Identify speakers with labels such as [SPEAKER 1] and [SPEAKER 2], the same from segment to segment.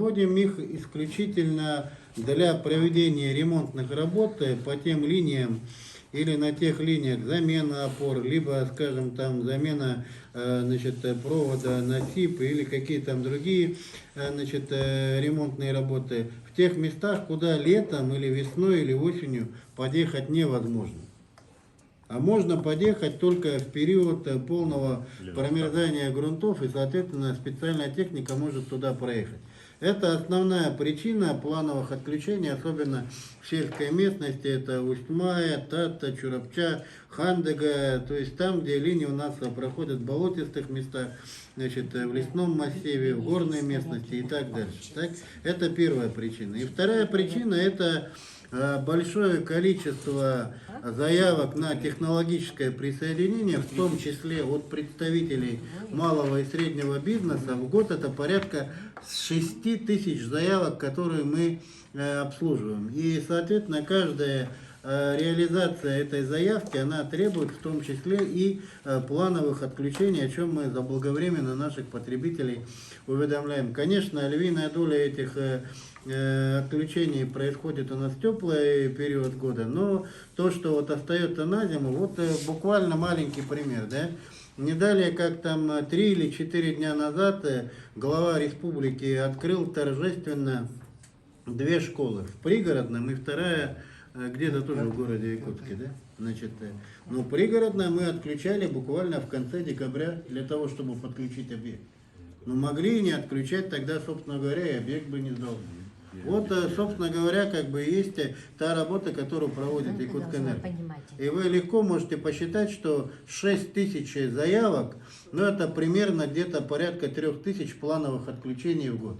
[SPEAKER 1] Возводим их исключительно для проведения ремонтных работ по тем линиям или на тех линиях замена опор, либо, скажем, там замена значит, провода на СИП или какие там другие значит, ремонтные работы в тех местах, куда летом или весной или осенью подъехать невозможно. А можно подъехать только в период полного промерзания грунтов, и, соответственно, специальная техника может туда проехать. Это основная причина плановых отключений, особенно в сельской местности. Это Усть-Мая, Тата, Чурапча, Хандыга, то есть там, где линии у нас проходят в болотистых местах, значит, в лесном массиве, в горной местности и так дальше. Так? Это первая причина. И вторая причина – это большое количество заявок на технологическое присоединение, в том числе от представителей малого и среднего бизнеса. В год это порядка 6 тысяч заявок, которые мы обслуживаем. И, соответственно, каждая реализация этой заявки, она требует в том числе и плановых отключений, о чем мы заблаговременно наших потребителей уведомляем. Конечно, львиная доля этих отключений происходит у нас в теплый период года, но то, что вот остается на зиму, вот буквально маленький пример, да? Не далее, как там 3 или 4 дня назад глава республики открыл торжественно 2 школы, в Пригородном и вторая где-то тоже в городе Якутске, да? Значит, ну, Пригородное мы отключали буквально в конце декабря для того, чтобы подключить объект. Но могли не отключать тогда, собственно говоря, и объект бы не сдал. Вот, собственно говоря, как бы есть та работа, которую проводит Якутскэнерго. И вы легко можете посчитать, что 6 тысяч заявок, ну это примерно где-то порядка 3 тысяч плановых отключений в год.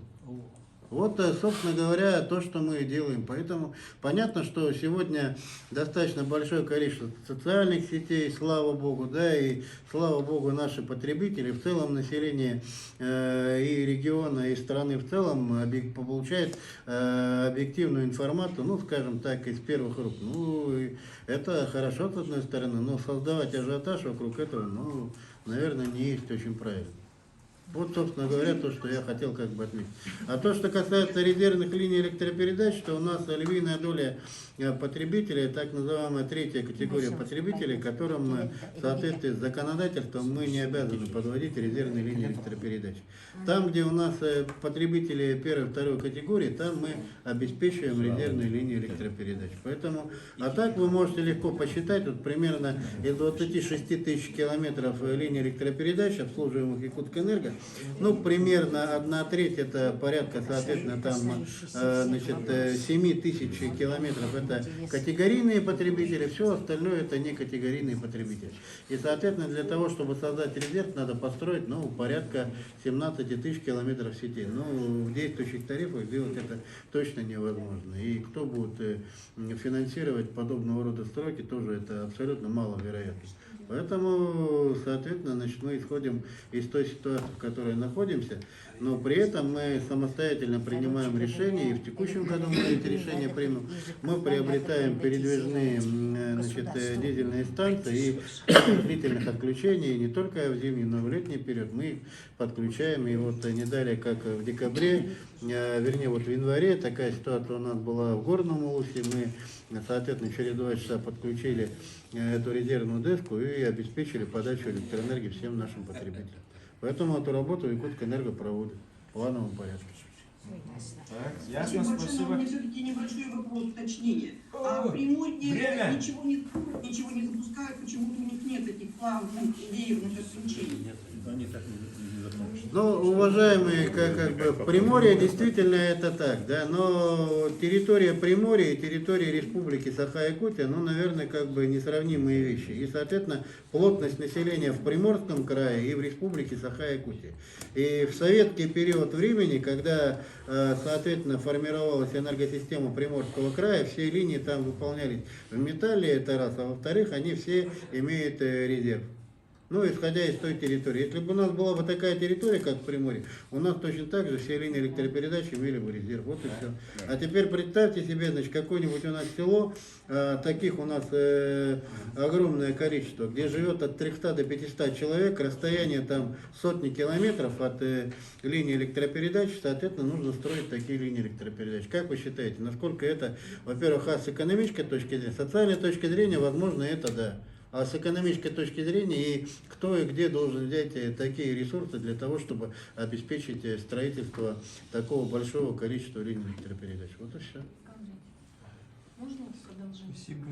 [SPEAKER 1] Вот, собственно говоря, то, что мы делаем. Поэтому понятно, что сегодня достаточно большое количество социальных сетей, слава богу, да, и слава богу, наши потребители, в целом население и региона, и страны в целом получает объективную информацию, ну, скажем так, из первых рук. Ну, это хорошо, с одной стороны, но создавать ажиотаж вокруг этого, ну, наверное, не есть очень правильно. Вот, собственно говоря, то, что я хотел как бы отметить. А то, что касается резервных линий электропередач, то у нас львиная доля потребителей, так называемая третья категория потребителей, которым в соответствии с законодательством мы не обязаны подводить резервные линии электропередач. Там, где у нас потребители первой и второй категории, там мы обеспечиваем резервные линии электропередач. Поэтому, а так вы можете легко посчитать, вот примерно из 26 тысяч километров линий электропередач, обслуживаемых Якутскэнерго, ну, примерно 1/3, это порядка, соответственно, там, значит, 7 тысяч километров, это категорийные потребители, все остальное это не категорийные потребители. И, соответственно, для того, чтобы создать резерв, надо построить, ну, порядка 17 тысяч километров сетей. Ну, в действующих тарифах сделать это точно невозможно. И кто будет финансировать подобного рода стройки, тоже это абсолютно маловероятно. Поэтому, соответственно, значит, мы исходим из той ситуации, в которой находимся, но при этом мы самостоятельно принимаем решения, и в текущем году мы эти решения примем. Мы приобретаем передвижные, значит, дизельные станции, и длительных отключений не только в зимний, но и в летний период мы их подключаем. И вот не далее, как в декабре, вернее, вот в январе такая ситуация у нас была в Горном Улусе, мы, соответственно, через 2 часа подключили эту резервную деску и обеспечили подачу электроэнергии всем нашим потребителям. Поэтому эту работу Якутскэнерго проводит в плановом порядке.
[SPEAKER 2] Так, ясно, спасибо.
[SPEAKER 3] У меня все-таки небольшой вопрос, уточнение. А в Приморье ничего не запускают, почему-то у них нет этих планов, идей насчет включения.
[SPEAKER 4] Они так не закончат.
[SPEAKER 1] Ну, уважаемые, как бы в Приморье действительно это так, да, но территория Приморья и территория Республики Саха-Якутия, ну, наверное, как бы несравнимые вещи. И, соответственно, плотность населения в Приморском крае и в Республике Саха-Якутия. И в советский период времени, когда, соответственно, формировалась энергосистема Приморского края, все линии там выполнялись в металле, это раз, а во-вторых, они все имеют резерв. Ну, исходя из той территории. Если бы у нас была бы такая территория, как в Приморье, у нас точно так же все линии электропередач имели бы резерв. Вот и все. А теперь представьте себе, значит, какое-нибудь у нас село, таких у нас огромное количество, где живет от 300 до 500 человек, расстояние там сотни километров от линии электропередач, соответственно, нужно строить такие линии электропередач. Как вы считаете, насколько это, во-первых, с экономической точки зрения, с социальной точки зрения, возможно, это да. А с экономической точки зрения, и кто и где должен взять такие ресурсы для того, чтобы обеспечить строительство такого большого количества линий электропередач. Вот и все.
[SPEAKER 5] Можно продолжить?
[SPEAKER 2] Спасибо.